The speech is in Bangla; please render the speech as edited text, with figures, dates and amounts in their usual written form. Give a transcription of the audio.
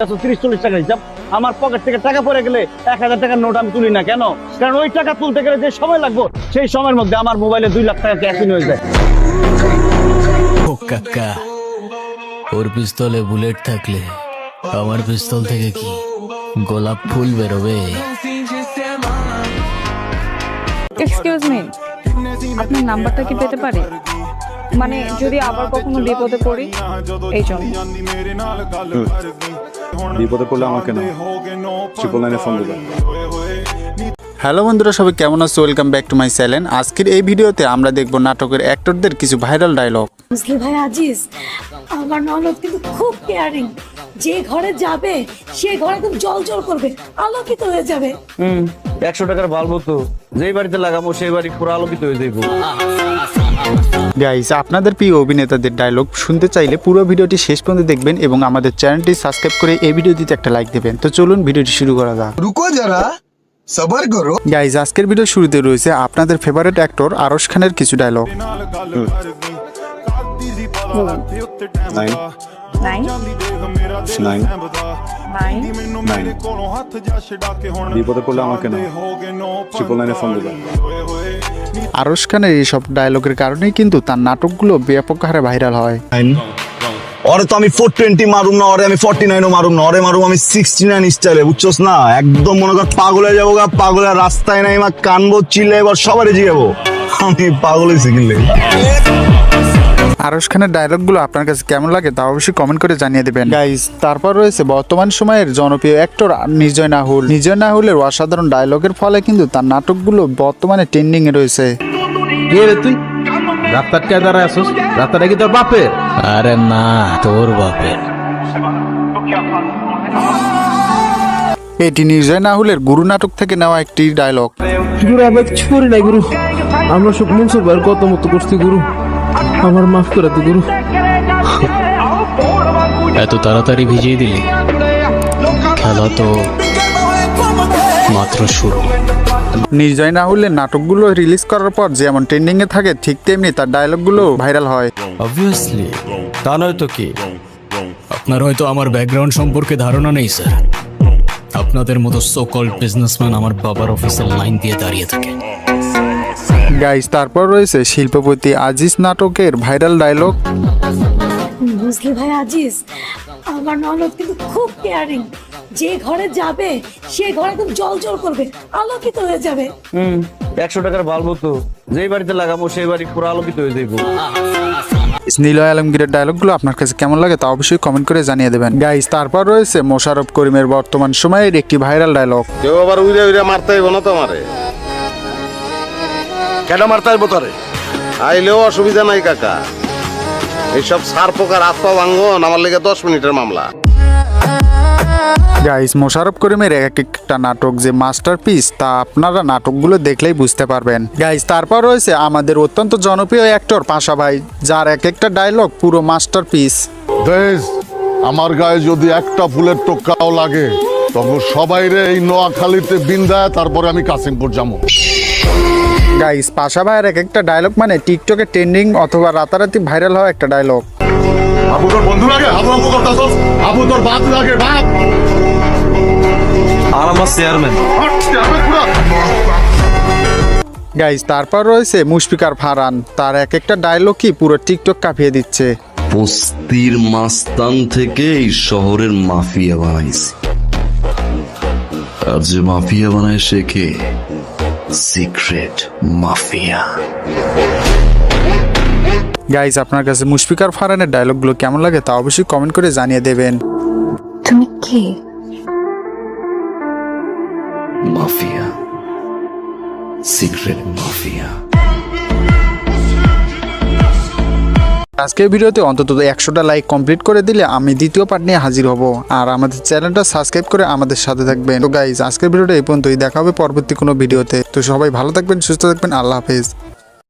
30-40 টাকা হিসাব। আমার পকেট থেকে টাকা পড়ে গেলে 1000 টাকার নোট আমি তুলি না কেন? কারণ ওই টাকা তুলতে গেলে যে সময় লাগবে সেই সময়ের মধ্যে আমার মোবাইলে 2 লাখ টাকা ক্যাশ ইন হয়ে যায়। ও কাকা, ওর পিস্তলে বুলেট থাকলে আমার পিস্তল থেকে কি গোলাপ ফুল বেরোবে? এক্সকিউজ মি, আপনার নাম্বারটা কি পেতে পারি? মানে যদি আবার কখনো বিপদে পড়ি এই জন্য। বিপদে পড়লে আমাকে না, 999 ফোন দিবা। হ্যালো বন্ধুরা, সবাই কেমন আছো? Welcome back to my channel. আজকের এই ভিডিওতে আমরা দেখব নাটকের অ্যাক্টরদের কিছু ভাইরাল ডায়লগ। বুঝলি ভাই আজিজ, আমার ননদ কিন্তু খুব কেয়ারিং। যে ঘরে যাবে সে ঘরে একদম জল করবে, আলোকিত হয়ে যাবে। 100 টাকার বাল্ব তো যেই বাড়িতে লাগাবো সেই বাড়ি পুরো আলোকিত হয়ে যাইব। গাইস, আপনাদের প্রিয় অভিনেতাদের ডায়লগ শুনতে চাইলে পুরো ভিডিওটি শেষ পর্যন্ত দেখবেন এবং আমাদের চ্যানেলটি সাবস্ক্রাইব করে এই ভিডিওটিতে একটা লাইক দেবেন। তো চলুন ভিডিওটি শুরু করা যাক। রুকো যারা, সবার করো। গাইস, আজকের ভিডিও শুরুতে রয়েছে আপনাদের ফেভারিট অ্যাক্টর আরশ খানের কিছু ডায়লগ। বিপদে পড়লে আমাকে না, 999 ফোন দিবা। আরশ খানের এইসব ডায়লগের কারণেই কিন্তু তার নাটকগুলো ব্যাপক হারে ভাইরাল হয়। ওরে তো আমি 420 মারুম না, ওরে আমি 49 ও মারুম না, ওরে মারুম আমি 69 স্টাইলে, বুঝছস না? একদম মনে কর পাগল হয়ে যাবো গা, পাগলের রাস্তায় নাই মা, কানবো চিল্লে এবার সবারই জিগাবো আমি পাগল হয়েছি কিনলে। আরশ খানের ডায়লগগুলো আপনার কাছে কেমন লাগে তা অবশ্যই কমেন্ট করে জানিয়ে দেবেন। গাইস, তারপর রয়েছে বর্তমান সময়ের জনপ্রিয় অ্যাক্টর নির্জয় নাহুল। নির্জয় নাহুলের অসাধারণ ডায়লগের ফলে কিন্তু তার নাটকগুলো বর্তমানে ট্রেন্ডিং এ রয়েছে। কে রে তুই? রাস্তার কে দাঁড়ায় আসছিস? রাস্তাটা কি তোর বাপের? আরে না, তোর বাপের। এটি নির্জয় নাহুলের গুরু নাটক থেকে নেওয়া একটি ডায়লগ। গুরু, আমরা কিছু করি নাই গুরু, আমরা সব মনসুর ভাইয়ের কত মতো করছি গুরু, আমার মাফ করে দে গুরু। এত তাড়াতাড়ি ভিজিয়ে দিলি? খেলা তো মাত্র শুরু। নির্জয় নাহুলের নাটকগুলো রিলিজ করার পর যেমন ট্রেন্ডিং এ থাকে ঠিক তেমনি তার ডায়লগগুলো ভাইরাল হয়। অবভিয়াসলি, তা নয় তো কি? আপনার হয়তো আমার ব্যাকগ্রাউন্ড সম্পর্কে ধারণা নেই স্যার। আপনাদের মতো সো কল্ড বিজনেসম্যান আমার বাবার অফিসের লাইন দিয়ে দাঁড়িয়ে থাকে। গাইস, তারপর রয়েছে শিল্পপতি আজিজ নাটকের ভাইরাল ডায়লগ। বুঝলি ভাই আজিজ, আমার ননদ কিন্তু খুব কেয়ারিং। যে ঘরে যাবে সে ঘরে একদম জল করবে, আলোকিত হয়ে যাবে। 100 টাকার বাল্ব তো যেই বাড়িতে লাগাবো সেই বাড়ি পুরো আলোকিত হয়ে যাইব। নিলয় আলমগীরের ডায়লগগুলো আপনার কাছে কেমন লাগে তা অবশ্যই কমেন্ট করে জানিয়ে দেবেন। গাইস, তারপর রয়েছে মোশাররফ করিমের বর্তমান সময়ের একটি ভাইরাল ডায়লগ। কেউ আবার উইরে উইরে মারতে হইব না তোমারে। কেন মারতে হইব তোরে? আইলেও অসুবিধা নাই কাকা, এইসব সার পোকার আত্মা ভাঙ্গন আমার লেগে 10 মিনিটের মামলা। গাইস, মোশাররফ করিমের এক একটা নাটক যে মাস্টারপিস তা আপনারা নাটকগুলো দেখলেই বুঝতে পারবেন। গাইস, তারপর রয়েছে আমাদের অত্যন্ত জনপ্রিয় অ্যাক্টর পাশা ভাই, যার এক একটা ডায়লগ পুরো মাস্টারপিস। আমার গায়ে যদি একটা ফুলের টোকাও লাগে তখন সবাই রে এই নোয়াখালীতে বিন্দায়, তারপরে আমি কাশিমপুর যাবো। গাইস, পাশা ভাইয়ের এক একটা ডায়লগ মানে টিকটকে ট্রেন্ডিং অথবা রাতারাতি ভাইরাল হওয়া একটা ডায়লগ। আবু তোর বন্ধু লাগে, আবু করতাছস, আবু তোর বাপ লাগে, বাপ আর আমার চেয়ারম্যান। গাইস, তারপর রয়েছে মুশফিকার ফারহান, তার এক একটা ডায়লগ কি পুরো টিকটক কাঁপিয়ে দিচ্ছে। বস্তির মাস্তান থেকে এই শহরের মাফিয়া বানাইছি, আর যে মাফিয়া বানায় শেখে সিক্রেট মাফিয়া। গাইস, আপনার কাছে মুশফিকার ফারহানের ডায়লগগুলো কেমন লাগে তা অবশ্যই কমেন্ট করে জানিয়ে দেবেন। তুমি কে? Mafia, secret mafia. আজকের ভিডিওতে অন্তত 100টা লাইক কমপ্লিট করে দিলে আমি দ্বিতীয় পার্ট নিয়ে হাজির হব। আর আমাদের চ্যানেলটা সাবস্ক্রাইব করে আমাদের সাথে থাকবেন। তো গাইস, আজকের ভিডিওটা এই পর্যন্তই, দেখা হবে পরবর্তী কোনো ভিডিওতে। তো সবাই ভালো থাকবেন, সুস্থ থাকবেন, আল্লাহ হাফেজ।